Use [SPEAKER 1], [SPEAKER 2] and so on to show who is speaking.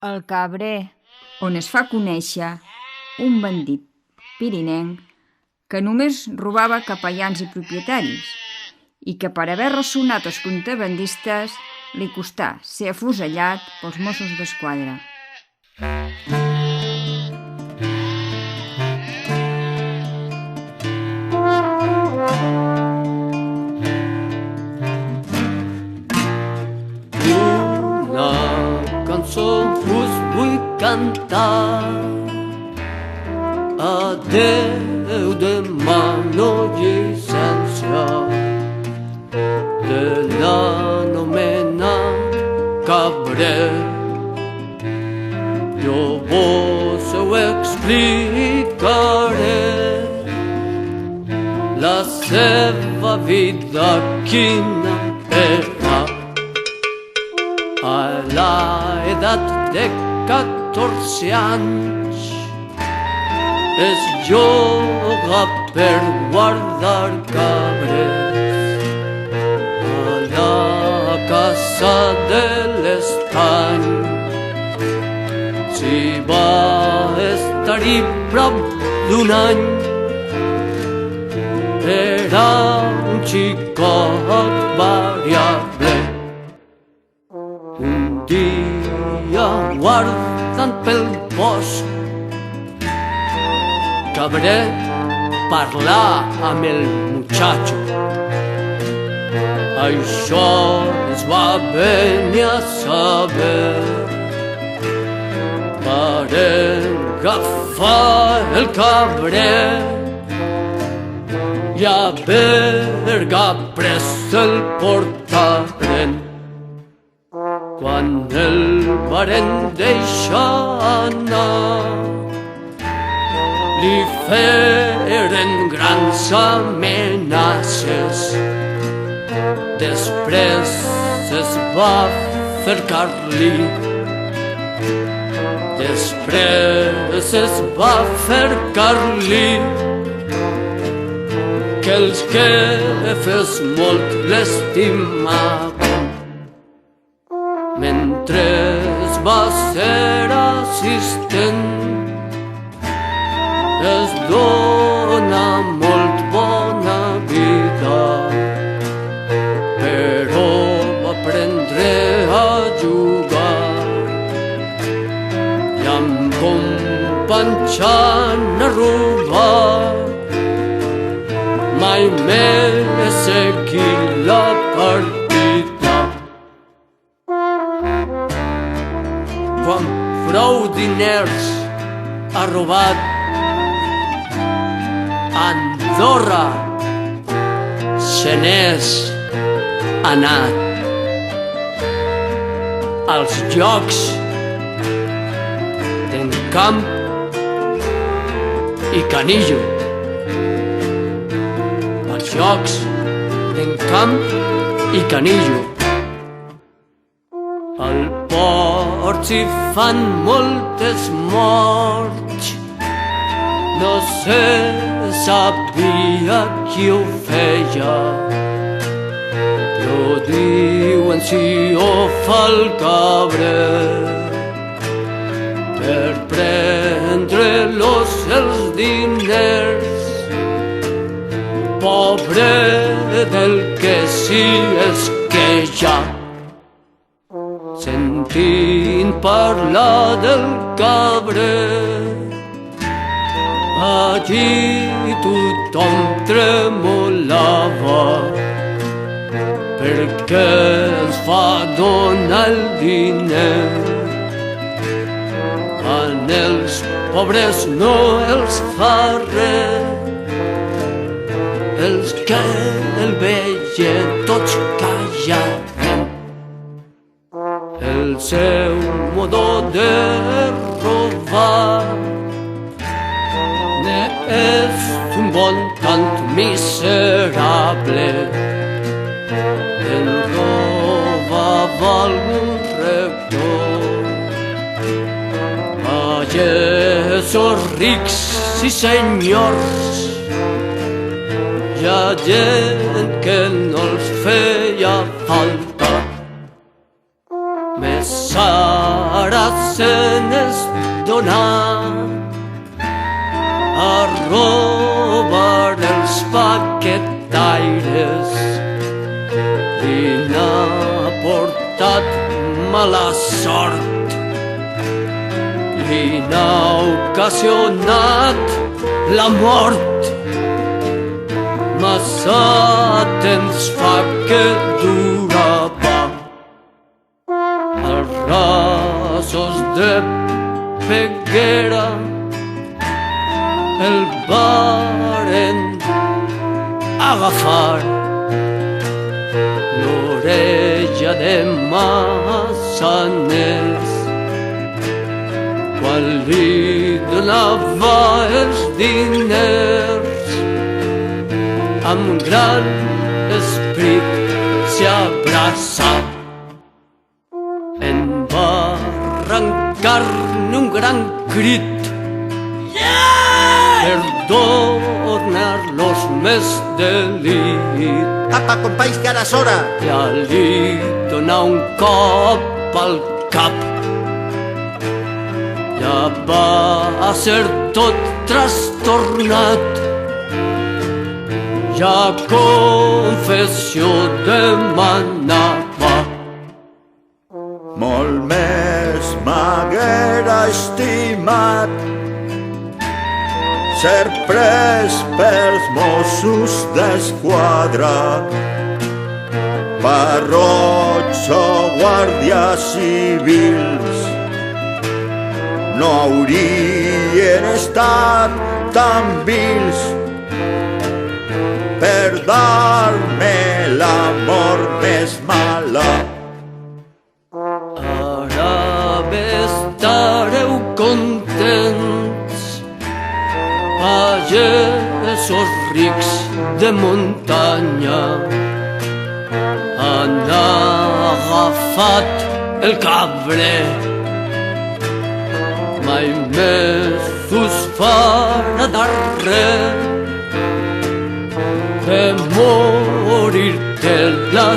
[SPEAKER 1] El Cabrer,
[SPEAKER 2] on es fa conèixer un bandit pirinenc que només robava capellans i propietaris i que per haver ressonat els contrabandistes li costà ser afusellat pels Mossos d'Esquadra.
[SPEAKER 3] Una cançó us vull cantar. Adéu demano llicència de l'anomenat Cabrer. Jo vos ho explicaré, la seva vida quina era. A l'edat de 14 anys es lloga per guardar cabres a la casa de l'estany. Si va estar-hi prop d'un any, era un xicot variable. Un dia guardant pel bosc, Cabrer parlar amb el muchacho. Això es va venir a saber. Varen agafar el Cabrer i haver-ga pres el portaren. Quan el varen deixar anar, li feren grans amenaces. Després es va fer Carlí. Després es va fer Carlí, que els jefes molt l'estimaven. Mentre va ser assistent, es dona molt bona vida, però va aprendre a jugar i amb companxant a robar. Mai més seguir la partida. Quan prou diners ha robat, Andorra se n'és anat. Als jocs d'en Camp i Canillo. Als jocs d'en Camp i Canillo. Al port s'hi fan moltes morts. No se sabia qui ho feia. No diuen si ho fa el Cabrer per prendre-los els diners. Pobre del que sí es queixa, sentint parlar del Cabrer. Allí tothom tremolava perquè els va donar el diner. En els pobres no els fa res, els que el veien tots callaven. El seu modo de robar és un bon tant miserable. En robava algun rector. Pagesos rics i senyors, hi ha gent que no els feia falta. Més ara escenes donar a robar els paquetaires i n'ha portat mala sort i n'ha ocasionat la mort. Massa temps fa que durava els rasos de Peguera el varen agafar l'orella de Massanes quan li donava els diners. Amb gran esperit s'hi abraça, en va arrencar-ne un gran crit per donar-los més delit.
[SPEAKER 1] Apa, companys, que ara és hora!
[SPEAKER 3] Ja li donà un cop al cap. Ja va ser tot trastornat. Ja confessió demanava.
[SPEAKER 1] Molt més m'haguera estimat ser pres pels Mossos d'Esquadra, parrots o guàrdies civils. No haurien estat tan vils per dar-me la mort més mala.
[SPEAKER 3] Ara estareu contents, pagesos rics de muntanya. Han agafat el cabrer, mai més us farà darrer de morir-te la